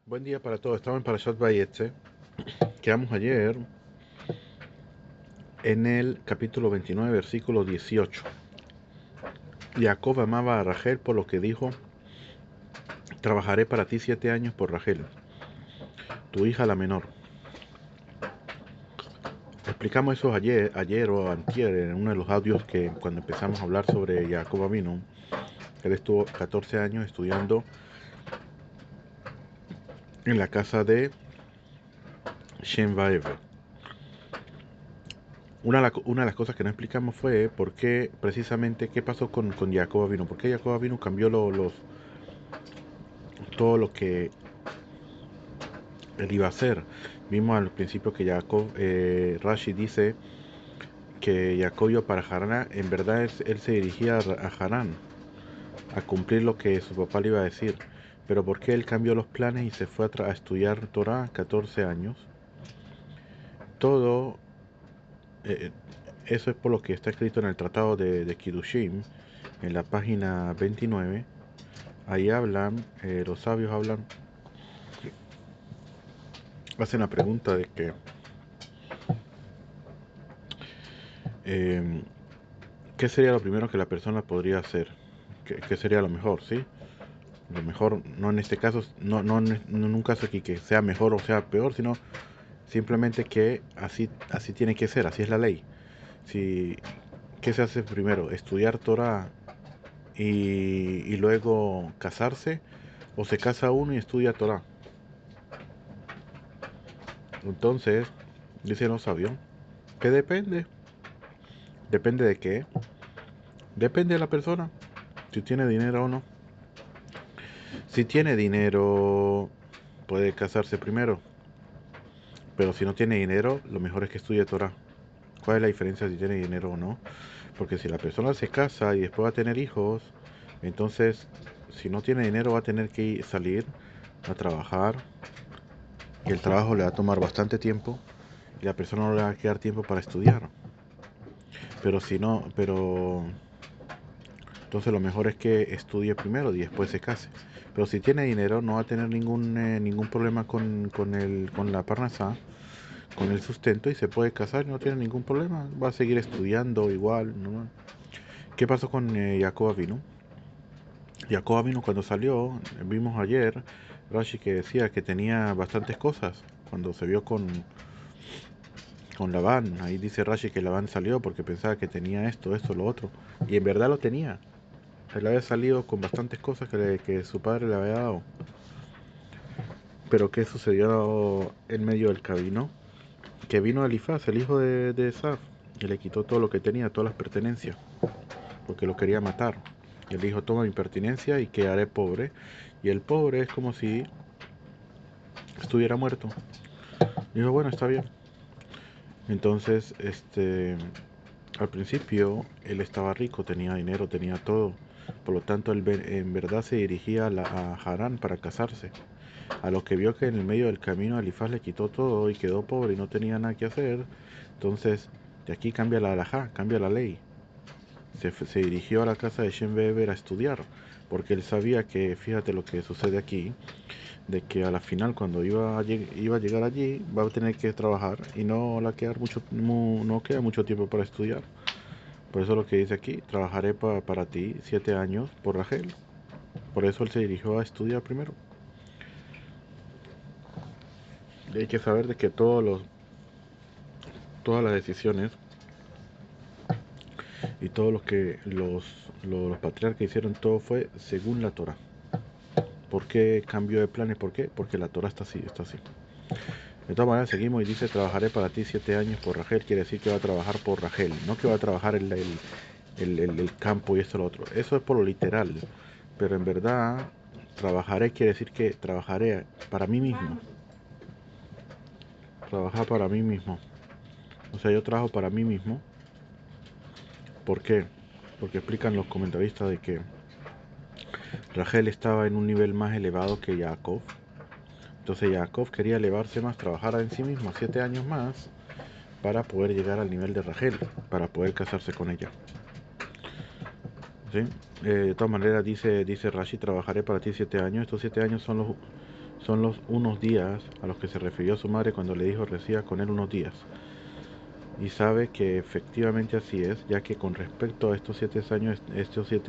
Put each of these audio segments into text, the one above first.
Buen día para todos. Estamos en Parashat Vayetze. Quedamos ayer en el capítulo 29, versículo 18. Jacob amaba a Rachel por lo que dijo: trabajaré para ti 7 años por Rachel, tu hija la menor. Explicamos eso ayer o antier en uno de los audios que cuando empezamos a hablar sobre Jacob Avinu. Él estuvo 14 años estudiando en la casa de Shem Vaever. Una de las cosas que no explicamos fue por qué, precisamente, qué pasó con Jacob Avinu. ¿Por qué Jacob Avinu cambió todo lo que él iba a hacer? Vimos al principio que Rashi dice que Jacob iba para Harán. En verdad él se dirigía a Harán a cumplir lo que su papá le iba a decir. Pero ¿por qué él cambió los planes y se fue a estudiar Torah 14 años? Todo eh, eso es por lo que está escrito en el tratado de Kiddushim, en la página 29. Ahí los sabios hacen la pregunta de que eh, ¿qué sería lo primero que la persona podría hacer? ¿Qué sería lo mejor, sí? Lo mejor, no en este caso, no en un caso aquí que sea mejor o sea peor, sino simplemente que así tiene que ser, así es la ley. Si, ¿Qué se hace primero? ¿Estudiar Torah y luego casarse? ¿O se casa uno y estudia Torah? Entonces, dicen los sabios, que depende. ¿Depende de qué? Depende de la persona, si tiene dinero o no. Si tiene dinero, puede casarse primero. Pero si no tiene dinero, lo mejor es que estudie Torah. ¿Cuál es la diferencia si tiene dinero o no? Porque si la persona se casa y después va a tener hijos, entonces si no tiene dinero va a tener que salir a trabajar y el trabajo le va a tomar bastante tiempo y la persona no le va a quedar tiempo para estudiar. Pero si no, pero entonces lo mejor es que estudie primero y después se case. Pero si tiene dinero no va a tener ningún problema con la parnasá, con el sustento, y se puede casar y no tiene ningún problema. Va a seguir estudiando igual, ¿no? ¿Qué pasó con Jacob Avinu? Jacob Avinu cuando salió, vimos ayer, Rashi que decía que tenía bastantes cosas. Cuando se vio con Labán, ahí dice Rashi que Labán salió porque pensaba que tenía esto, lo otro. Y en verdad lo tenía. Él había salido con bastantes cosas que su padre le había dado. Pero ¿qué sucedió en medio del camino? Que vino Elifaz, el hijo de Esaf, y le quitó todo lo que tenía, todas las pertenencias, porque lo quería matar. Y él dijo: toma mi pertenencia y quedaré pobre. Y el pobre es como si estuviera muerto. Dijo: bueno, está bien. Entonces, al principio él estaba rico, tenía dinero, tenía todo. Por lo tanto, él en verdad se dirigía a Harán para casarse. A lo que vio que en el medio del camino Elifaz le quitó todo y quedó pobre y no tenía nada que hacer, entonces de aquí cambia la halajá, cambia la ley. Se dirigió a la casa de Shem Beber a estudiar, porque él sabía que, fíjate lo que sucede aquí, de que a la final cuando iba a llegar allí va a tener que trabajar y no queda mucho tiempo para estudiar. Por eso lo que dice aquí: trabajaré para ti 7 años por Rachel. Por eso él se dirigió a estudiar primero. Y hay que saber de que todas las decisiones y todo lo que los patriarcas hicieron, todo fue según la Torah. ¿Por qué cambió de planes? ¿Por qué? Porque la Torah está así, está así. De todas maneras, seguimos y dice: trabajaré para ti 7 años por Rachel. Quiere decir que va a trabajar por Rachel, no que va a trabajar el campo y esto y lo otro. Eso es por lo literal. Pero en verdad, trabajaré quiere decir que trabajaré para mí mismo. Trabajar para mí mismo. O sea, yo trabajo para mí mismo. ¿Por qué? Porque explican los comentaristas de que Rachel estaba en un nivel más elevado que Jacob. Entonces Jacob quería elevarse más, trabajar en sí mismo 7 años más para poder llegar al nivel de Rachel, para poder casarse con ella. ¿Sí? De todas maneras dice Rashi: trabajaré para ti 7 años. Estos 7 años son son los unos días a los que se refirió su madre cuando le dijo resida con él unos días. Y sabe que efectivamente así es, ya que con respecto a estos 7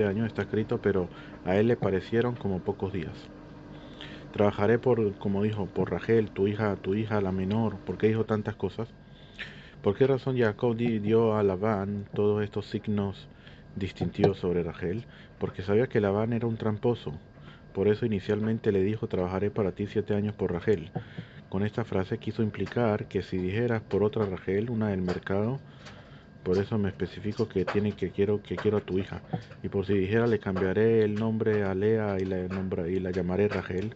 años está escrito, pero a él le parecieron como pocos días. Trabajaré como dijo, por Rachel, tu hija la menor. ¿Por qué dijo tantas cosas? ¿Por qué razón Jacob dio a Labán todos estos signos distintivos sobre Rachel? Porque sabía que Labán era un tramposo. Por eso inicialmente le dijo, trabajaré para ti 7 años por Rachel. Con esta frase quiso implicar que si dijeras por otra Rachel, una del mercado, por eso me especifico que quiero a tu hija. Y por si dijera le cambiaré el nombre a Lea y la llamaré Rachel,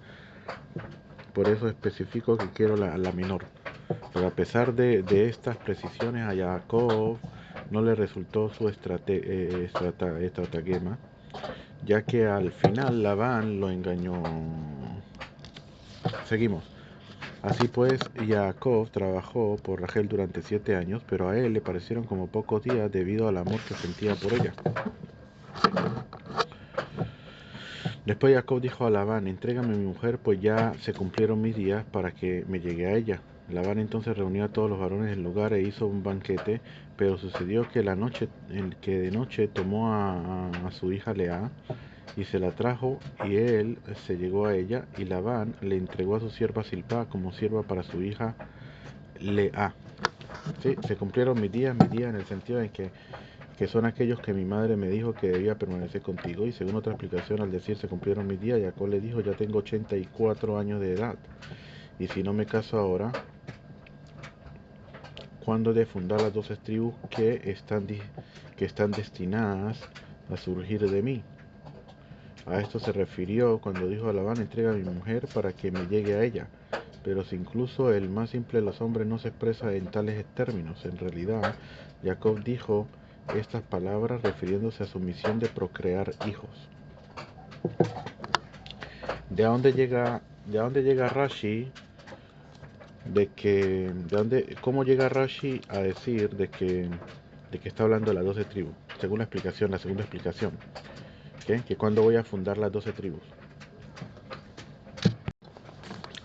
por eso especifico que quiero la menor. Pero a pesar de estas precisiones, a Jacob no le resultó su estratagema, ya que al final Labán lo engañó. Seguimos. Así pues, Jacob trabajó por Rachel durante 7 años, pero a él le parecieron como pocos días debido al amor que sentía por ella. Después Jacob dijo a Labán, entrégame a mi mujer, pues ya se cumplieron mis días para que me llegue a ella. Labán entonces reunió a todos los varones del lugar e hizo un banquete, pero sucedió que de noche tomó a su hija Lea y se la trajo, y él se llegó a ella, y Labán le entregó a su sierva Silpá como sierva para su hija Lea. Sí, se cumplieron mis días en el sentido en que son aquellos que mi madre me dijo que debía permanecer contigo. Y según otra explicación, al decir se cumplieron mis días, Jacob le dijo, ya tengo 84 años de edad, y si no me caso ahora, ¿cuándo he de fundar las 12 tribus que están destinadas a surgir de mí? A esto se refirió cuando dijo a Labán, entrega a mi mujer para que me llegue a ella. Pero si incluso el más simple de los hombres no se expresa en tales términos, en realidad, Jacob dijo estas palabras refiriéndose a su misión de procrear hijos. De dónde llega Rashi cómo llega Rashi a decir de que está hablando de las 12 tribus? Según la segunda explicación, que cuando voy a fundar las 12 tribus.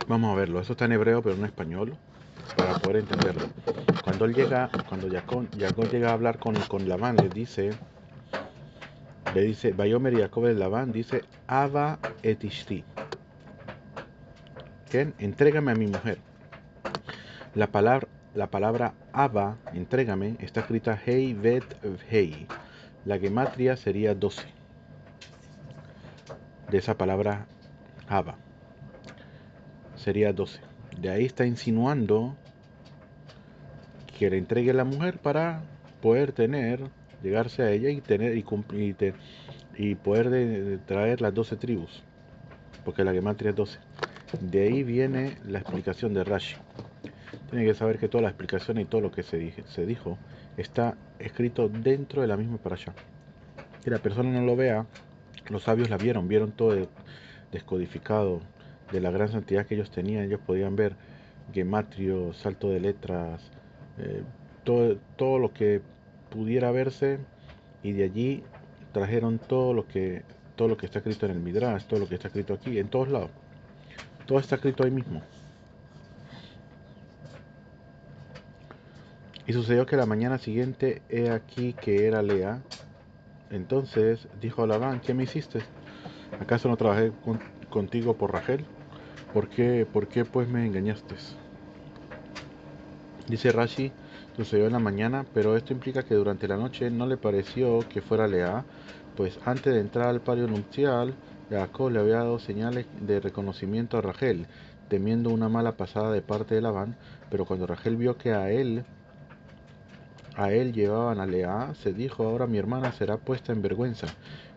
Vamos a verlo, eso está en hebreo pero no en español, para poder entenderlo. Cuando Jacob llega a hablar con Labán, le dice, Bayomer Jacob de Labán, dice, Ava et ishti, entrégame a mi mujer. La palabra Ava, entrégame, está escrita Hei vet Hei. La gematria sería 12 de esa palabra Ava. Sería 12. De ahí está insinuando que le entregue a la mujer para poder llegarse a ella y poder traer las 12 tribus, porque la gematria es 12. De ahí viene la explicación de Rashi. Tiene que saber que toda la explicación y todo lo que se dijo está escrito dentro de la misma parasha. Que la persona no lo vea, los sabios la vieron todo descodificado de la gran santidad que ellos tenían. Ellos podían ver gematrio, salto de letras, eh, todo lo que pudiera verse, y de allí trajeron todo lo que está escrito en el Midrash, todo lo que está escrito aquí, en todos lados. Todo está escrito ahí mismo. Y sucedió que la mañana siguiente, he aquí que era Lea. Entonces dijo a Labán, ¿qué me hiciste? ¿Acaso no trabajé contigo por Rachel? ¿Por qué pues me engañaste? Dice Rashi, sucedió en la mañana, pero esto implica que durante la noche no le pareció que fuera Lea, pues antes de entrar al patio nupcial, Jacob le había dado señales de reconocimiento a Rachel, temiendo una mala pasada de parte de Labán. Pero cuando Rachel vio que a él llevaban a Lea, se dijo, ahora mi hermana será puesta en vergüenza.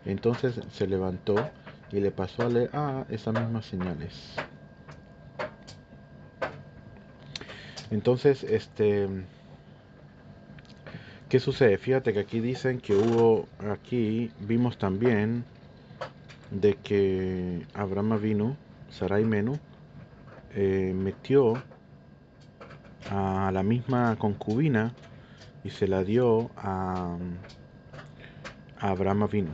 Entonces se levantó y le pasó a Lea esas mismas señales. Entonces, ¿qué sucede? Fíjate que aquí dicen que vimos también de que Abraham vino, Sarai Menú, metió a la misma concubina y se la dio a Abraham vino.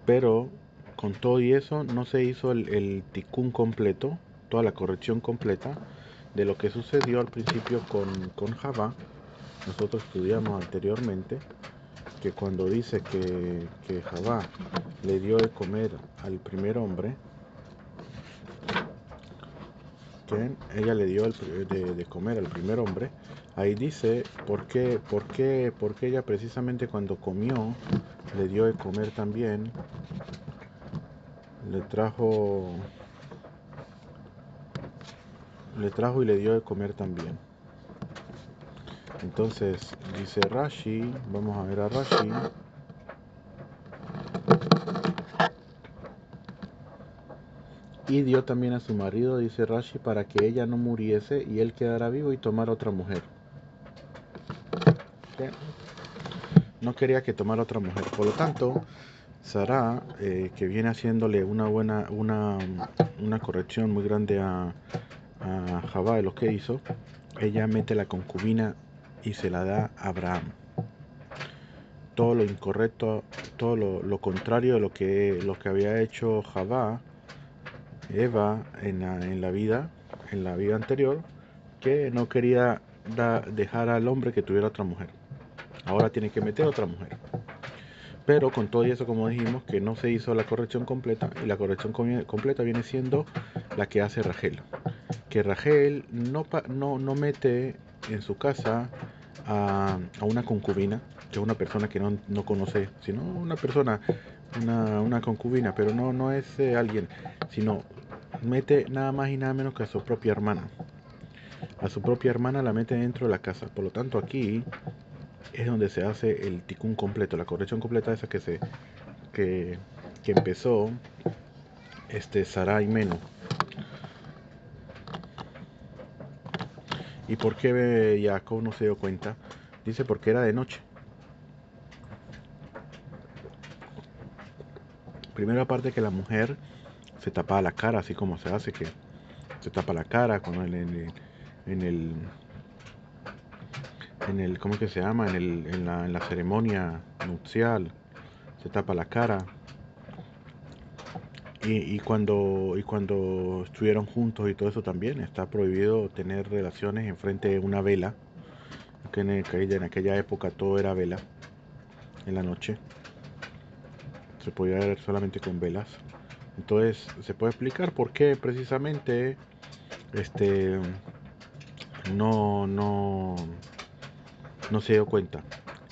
Pero con todo y eso no se hizo el tikkun completo, toda la corrección completa de lo que sucedió al principio con Javá. Nosotros estudiamos anteriormente que cuando dice que Javá le dio de comer al primer hombre, que ella le dio de comer al primer hombre, ahí dice por qué ella precisamente cuando comió le dio de comer también, le trajo y le dio de comer también. Entonces dice Rashi, vamos a ver a Rashi. Y dio también a su marido, dice Rashi, para que ella no muriese y él quedara vivo y tomara otra mujer. ¿Qué? No quería que tomara otra mujer. Por lo tanto, Sarah, que viene haciéndole una corrección muy grande a Javá de lo que hizo, ella mete la concubina y se la da a Abraham. Todo lo incorrecto, todo lo contrario de lo que había hecho Javá, Eva en la vida anterior, que no quería dejar al hombre que tuviera otra mujer. Ahora tiene que meter otra mujer. Pero con todo eso, como dijimos, que no se hizo la corrección completa, y la corrección completa viene siendo la que hace Rachel. Que Rachel no mete en su casa a una concubina, que es una persona que no conoce, sino una persona, una concubina, pero no es alguien, sino mete nada más y nada menos que a su propia hermana. A su propia hermana la mete dentro de la casa. Por lo tanto, aquí es donde se hace el tikkun completo, la corrección completa esa que empezó Sarah y Menú. ¿Y por qué Jacob no se dio cuenta? Dice porque era de noche. Primero, aparte que la mujer se tapaba la cara, así como se hace, que se tapa la cara con ¿cómo es que se llama? En la ceremonia nupcial, se tapa la cara. Y cuando estuvieron juntos y todo eso también, está prohibido tener relaciones enfrente de una vela, que en aquella época todo era vela, en la noche, se podía ver solamente con velas. Entonces se puede explicar por qué precisamente este no, no, no se dio cuenta.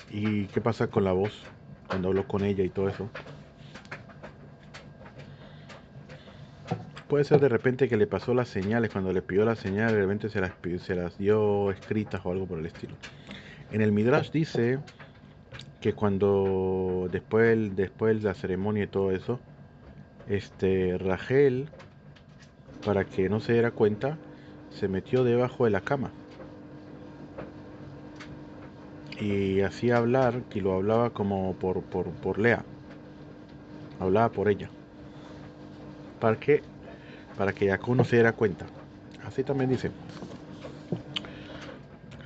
¿Y qué pasa con la voz cuando habló con ella y todo eso? Puede ser de repente que le pasó las señales, cuando le pidió las señales, de repente se las dio escritas o algo por el estilo. En el Midrash dice que cuando después de la ceremonia y todo eso, Rachel, para que no se diera cuenta, se metió debajo de la cama y hacía hablar, que lo hablaba como por Lea, hablaba por ella. ¿Para qué? Para que Jacob no se diera cuenta. Así también dice.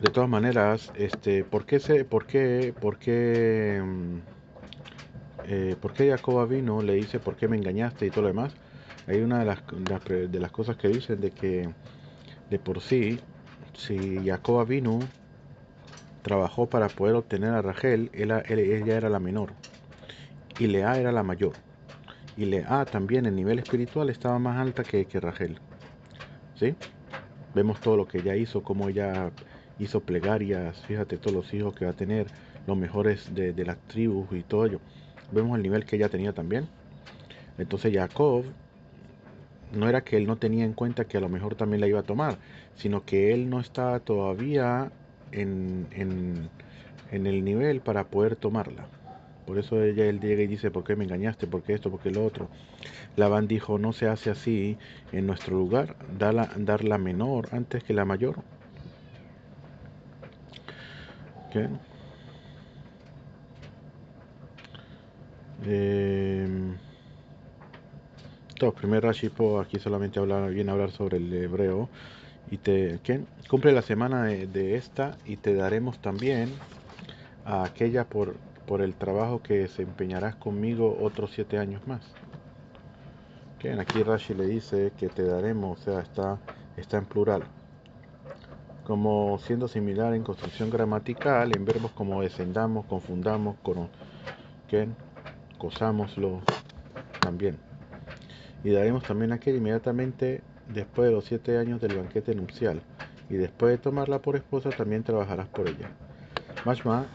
De todas maneras, por qué Jacob vino? Le dice, ¿por qué me engañaste? Y todo lo demás. Hay una de las cosas que dicen de que de por sí, si Jacob vino trabajó para poder obtener a Rachel, ella era la menor y Lea era la mayor. Y Lea también en nivel espiritual estaba más alta que Rachel. ¿Sí? Vemos todo lo que ella hizo, cómo ella hizo plegarias, fíjate todos los hijos que va a tener, los mejores de las tribus y todo ello. Vemos el nivel que ella tenía también. Entonces Jacob, no era que él no tenía en cuenta que a lo mejor también la iba a tomar, sino que él no estaba todavía en el nivel para poder tomarla. Por eso él llega y dice, ¿por qué me engañaste? ¿Por qué esto? ¿Por qué lo otro? Labán dijo, no se hace así en nuestro lugar, dar la menor antes que la mayor. ¿Qué? Primer Rashi aquí solamente viene a hablar sobre el hebreo. Y ¿qué? Cumple la semana de esta y te daremos también a aquella por el trabajo que desempeñarás conmigo otros 7 años más. Que aquí Rashi le dice que te daremos, o sea, está en plural, como siendo similar en construcción gramatical en verbos como descendamos, confundamos, que cosámoslo también. Y daremos también aquel inmediatamente después de los 7 años del banquete nupcial, y después de tomarla por esposa también trabajarás por ella. Mashma,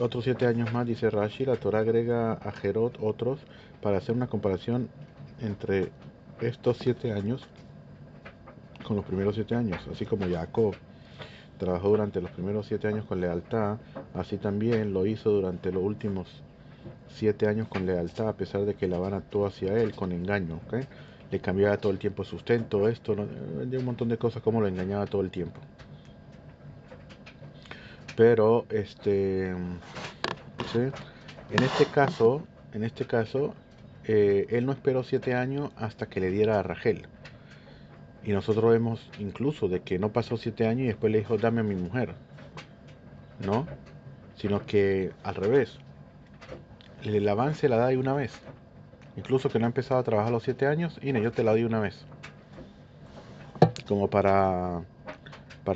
otros 7 años más, dice Rashi, la Torah agrega a Jerot otros para hacer una comparación entre estos 7 años con los primeros 7 años, así como Jacob trabajó durante los primeros 7 años con lealtad, así también lo hizo durante los últimos 7 años con lealtad, a pesar de que Labán actuó hacia él con engaño, ¿okay? Le cambiaba todo el tiempo el sustento, esto, de un montón de cosas, como lo engañaba todo el tiempo. Pero, ¿sí? En este caso, él no esperó 7 años hasta que le diera a Rachel. Y nosotros vemos incluso de que no pasó 7 años y después le dijo, dame a mi mujer, ¿no? Sino que al revés, el avance la da de una vez. Incluso que no ha empezado a trabajar a los 7 años, y yo te la doy una vez. Como para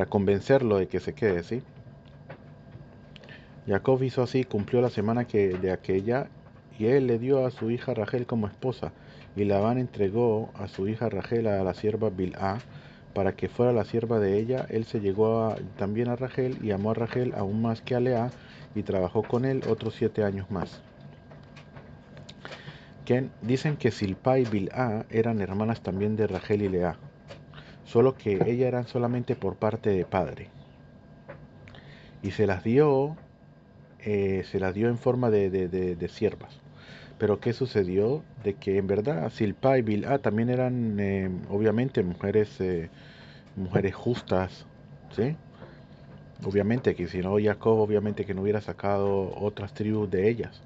convencerlo de que se quede, ¿sí? Jacob hizo así, cumplió la semana de aquella, y él le dio a su hija Rachel como esposa, y Labán entregó a su hija Rachel a la sierva Bilhá, para que fuera la sierva de ella. Él se llegó también a Rachel, y amó a Rachel aún más que a Lea, y trabajó con él otros 7 años más. Dicen que Silpá y Bilhá eran hermanas también de Rachel y Lea, solo que ellas eran solamente por parte de padre, y se las dio en forma de siervas. Pero ¿qué sucedió? De que en verdad Silpá y Bilhá también eran, obviamente, mujeres justas, ¿sí? Obviamente que si no, Jacob obviamente que no hubiera sacado otras tribus de ellas.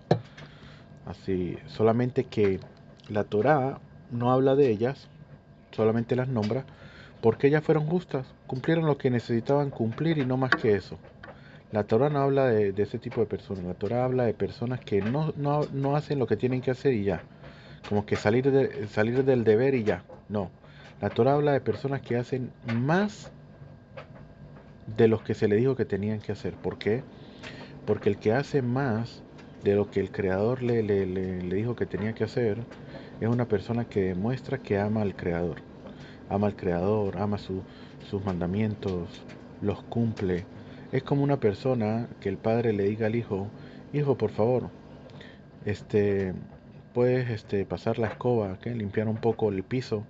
Así, solamente que la Torá no habla de ellas, solamente las nombra, porque ellas fueron justas, cumplieron lo que necesitaban cumplir y no más que eso. La Torah no habla de ese tipo de personas, la Torah habla de personas que no hacen lo que tienen que hacer y ya, como que salir del deber y ya, no. La Torah habla de personas que hacen más de lo que se le dijo que tenían que hacer. ¿Por qué? Porque el que hace más de lo que el Creador le dijo que tenía que hacer es una persona que demuestra que ama al Creador. Ama al Creador, ama sus mandamientos, los cumple. Es como una persona que el padre le diga al hijo, hijo, por favor, este, puedes pasar la escoba, ¿qué? Limpiar un poco el piso.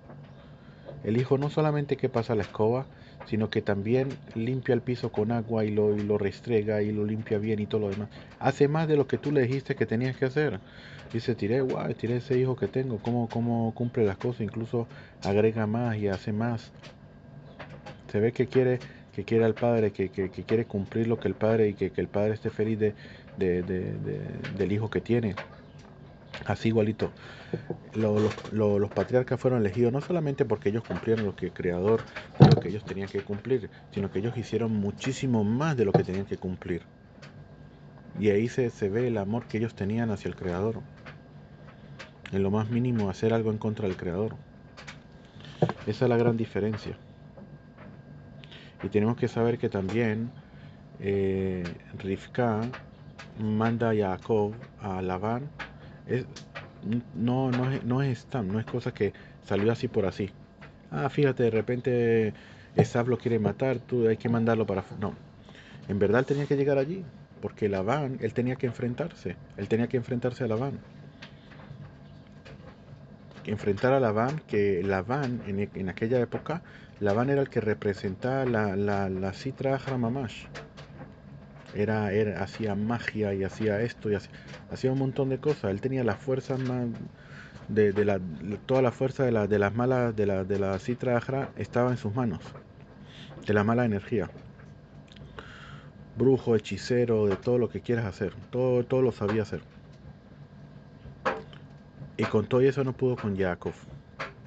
El hijo no solamente que pasa la escoba, sino que también limpia el piso con agua y lo restrega y lo limpia bien y todo lo demás. Hace más de lo que tú le dijiste que tenías que hacer. Dice, tiré ese hijo que tengo, cómo cumple las cosas, incluso agrega más y hace más. Se ve que quiere al padre, que quiere cumplir lo que el padre, y que el padre esté feliz del hijo que tiene. Así igualito. Los patriarcas fueron elegidos no solamente porque ellos cumplieron lo que el Creador dijo que ellos tenían que cumplir, sino que ellos hicieron muchísimo más de lo que tenían que cumplir. Y ahí se ve el amor que ellos tenían hacia el Creador. En lo más mínimo, hacer algo en contra del Creador. Esa es la gran diferencia. Y tenemos que saber que también Rivka manda a Jacob a Labán. Es, no es Stam, no es cosa que salió así por así. Fíjate, de repente Esab lo quiere matar, tú hay que mandarlo para... No, en verdad él tenía que llegar allí, porque Labán, él tenía que enfrentarse a Labán. Enfrentar a Labán, que Labán, en aquella época, Labán era el que representaba la Sitra Ahra Mamash. Hacía magia y hacía esto y hacía un montón de cosas. Él tenía la fuerza más toda la fuerza de las malas de la Sitra Ahra estaba en sus manos, de la mala energía. Brujo, hechicero, de todo lo que quieras hacer, todo lo sabía hacer. Y con todo eso no pudo con Jacob.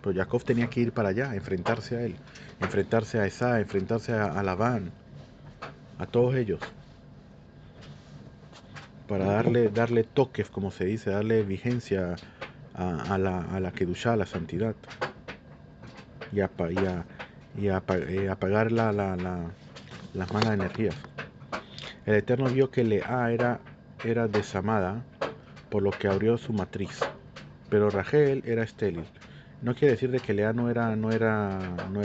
Pero Jacob tenía que ir para allá, enfrentarse a él, enfrentarse a Esá, enfrentarse a Labán, a todos ellos, para darle toques, como se dice, darle vigencia a la Kedushá, a la santidad, y apagar las malas energías. El Eterno vio que Lea era desamada, por lo que abrió su matriz, pero Rachel era estéril. No quiere decir de que Lea no era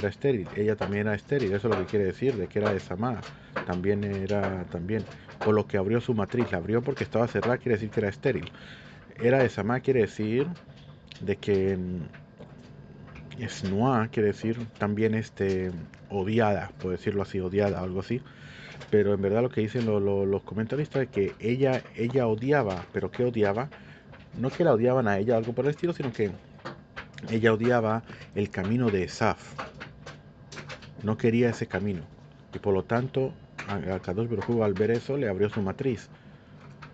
estéril, ella también era estéril, eso es lo que quiere decir, de que era desamada, también, por lo que abrió su matriz, la abrió porque estaba cerrada, quiere decir que era estéril. Era desamada quiere decir de que Esnoa quiere decir también odiada, por decirlo así, odiada o algo así. Pero en verdad lo que dicen los comentaristas es que ella odiaba, pero ¿qué odiaba? No que la odiaban a ella o algo por el estilo, sino que ella odiaba el camino de Esaf. No quería ese camino. Y por lo tanto, a Kadosh Baruj Hu, al ver eso, le abrió su matriz.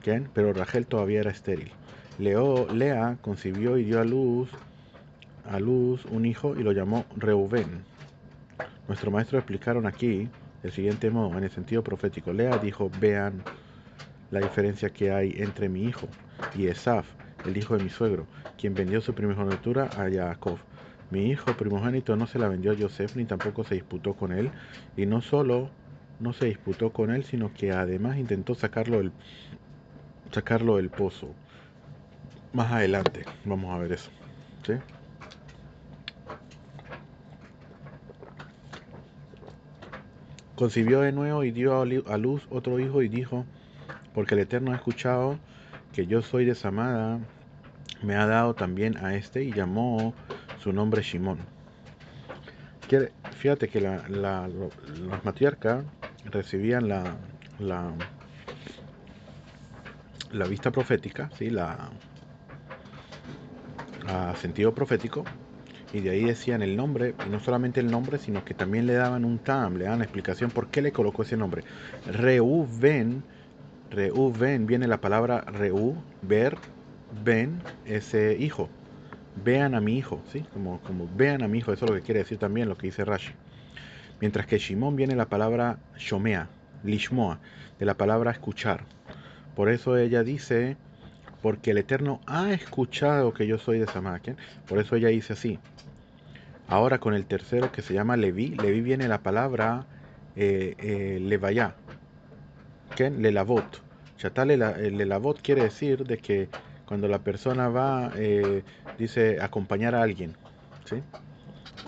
¿Quién? Pero Rachel todavía era estéril. Lea concibió y dio a luz un hijo y lo llamó Reubén. Nuestro maestro explicaron aquí del siguiente modo, en el sentido profético. Lea dijo, vean la diferencia que hay entre mi hijo y Esaf, el hijo de mi suegro, quien vendió su primogenitura a Jacob. Mi hijo primogénito no se la vendió a Yosef, ni tampoco se disputó con él, y no solo no se disputó con él, sino que además intentó sacarlo del pozo. Más adelante vamos a ver eso, ¿sí? Concibió de nuevo y dio a luz otro hijo y dijo, porque el Eterno ha escuchado que yo soy desamada, me ha dado también a este, y llamó su nombre Shimón. Fíjate que los matriarcas recibían la, la vista profética, ¿sí? Sentido profético, y de ahí decían el nombre, y no solamente el nombre, sino que también le daban un tam, le daban explicación por qué le colocó ese nombre. Reuven viene la palabra ver, ven, ese hijo. Vean a mi hijo, ¿sí? Como vean a mi hijo, eso es lo que quiere decir también lo que dice Rashi. Mientras que Shimón viene la palabra shomea, lishmoa, de la palabra escuchar. Por eso ella dice, porque el Eterno ha escuchado que yo soy de Samaria. Por eso ella dice así. Ahora con el tercero que se llama Leví viene la palabra levayá, lelavot. Lelavot quiere decir de que cuando la persona va, dice acompañar a alguien, ¿sí?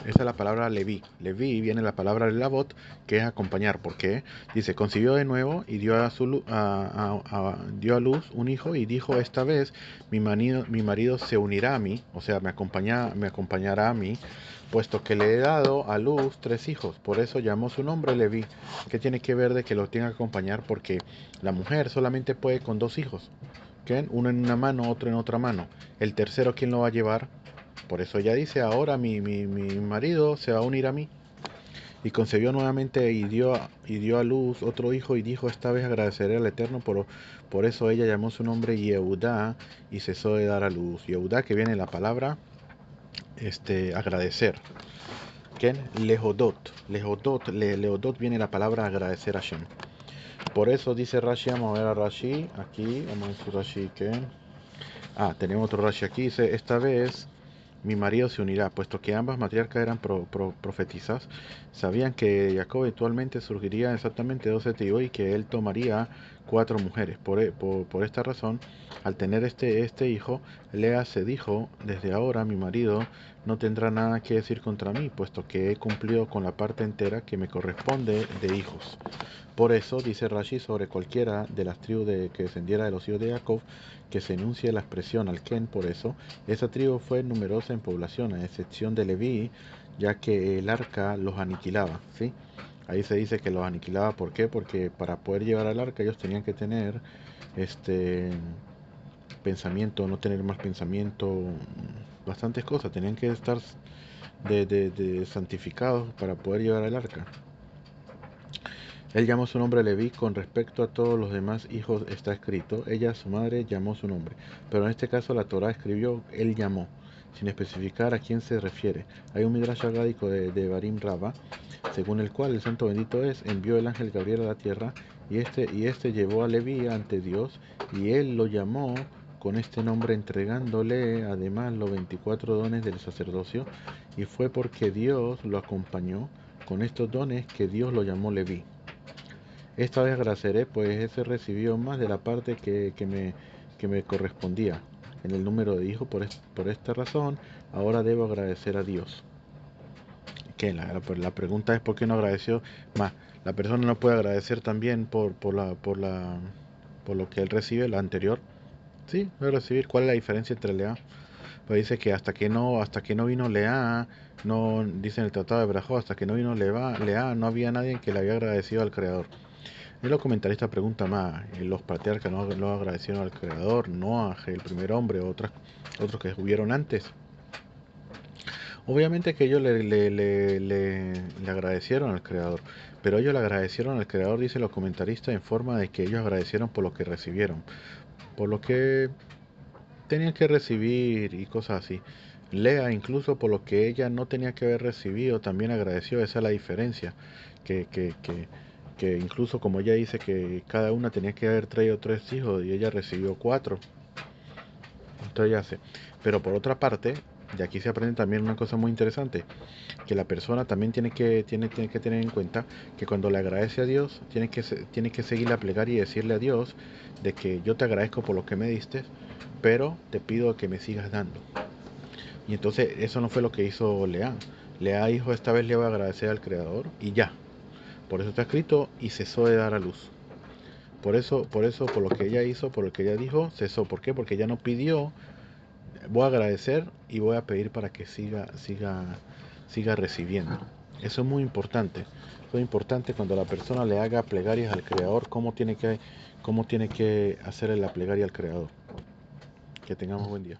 Esa es la palabra Leví. Leví viene la palabra Lelavot, que es acompañar. ¿Por qué? Dice, concibió de nuevo y dio dio a luz un hijo y dijo, esta vez mi marido se unirá a mí, o sea, me acompañará a mí, puesto que le he dado a luz 3 hijos. Por eso llamó su nombre Leví. ¿Qué tiene que ver de que lo tenga que acompañar? Porque la mujer solamente puede con 2 hijos. ¿Qué? Uno en una mano, otro en otra mano. El tercero, ¿quién lo va a llevar? Por eso ella dice, ahora mi marido se va a unir a mí. Y concebió nuevamente y dio a luz otro hijo y dijo, esta vez agradeceré al Eterno. Por eso ella llamó su nombre Yehudá y cesó de dar a luz. Yehudá, que viene la palabra agradecer. ¿Quién? Lehodot viene la palabra agradecer a Hashem. Por eso dice Rashi, vamos a ver a Rashi, aquí, vamos a ver su Rashi, ¿qué? Tenemos otro Rashi aquí, dice, esta vez mi marido se unirá, puesto que ambas matriarcas eran profetizas, sabían que Jacob eventualmente surgiría exactamente 12 tribus y que él tomaría 4 mujeres. Por esta razón, al tener este hijo, Lea se dijo, desde ahora mi marido no tendrá nada que decir contra mí, puesto que he cumplido con la parte entera que me corresponde de hijos. Por eso, dice Rashi, sobre cualquiera de las tribus que descendiera de los hijos de Jacob, que se enuncie la expresión al Ken, por eso, esa tribu fue numerosa en población, a excepción de Leví, ya que el arca los aniquilaba, ¿sí? Ahí se dice que los aniquilaba, ¿por qué? Porque para poder llevar al arca ellos tenían que tener pensamiento, no tener más pensamiento, bastantes cosas, tenían que estar de santificados para poder llevar el arca. Él llamó su nombre Leví, con respecto a todos los demás hijos está escrito, ella, su madre, llamó su nombre. Pero en este caso la Torá escribió, él llamó, sin especificar a quién se refiere. Hay un midrash agádico de Barim Rabba, según el cual el santo bendito es, envió el ángel Gabriel a la tierra, y este llevó a Leví ante Dios, y él lo llamó con este nombre, entregándole además los 24 dones del sacerdocio, y fue porque Dios lo acompañó con estos dones que Dios lo llamó Leví. Esta vez agradeceré, pues ese recibió más de la parte que me correspondía en el número de hijos. Por esta razón, ahora debo agradecer a Dios. Que la pregunta es: ¿por qué no agradeció más? La persona no puede agradecer también por lo que él recibe, la anterior. Sí, voy a recibir. ¿Cuál es la diferencia entre Lea? Pues dice que hasta que no vino Lea, no, dice en el Tratado de Brajó, hasta que no vino Lea, no había nadie que le había agradecido al Creador. Y los comentaristas preguntan más: los patriarcas no agradecieron al Creador, Noah, el primer hombre, otros que hubieron antes. Obviamente que ellos le agradecieron al Creador, pero ellos le agradecieron al Creador, dicen los comentaristas, en forma de que ellos agradecieron por lo que recibieron, por lo que tenían que recibir y cosas así. Lea, incluso por lo que ella no tenía que haber recibido, también agradeció. Esa es la diferencia. Que, que, que, que incluso como ella dice que cada una tenía que haber traído 3 hijos y ella recibió 4. Entonces ya sé. Pero por otra parte, de aquí se aprende también una cosa muy interesante, que la persona también tiene que tener en cuenta que cuando le agradece a Dios, tiene que seguir la plegaria y decirle a Dios de que yo te agradezco por lo que me diste, pero te pido que me sigas dando. Y entonces eso no fue lo que hizo Lea. Lea dijo: esta vez le voy a agradecer al Creador, y ya. Por eso está escrito: y cesó de dar a luz. Por lo que ella hizo, por lo que ella dijo, cesó. ¿Por qué? Porque ella no pidió: voy a agradecer y voy a pedir para que siga recibiendo. Eso es muy importante. Eso es importante cuando la persona le haga plegarias al Creador, cómo tiene que hacerle la plegaria al Creador. Que tengamos buen día.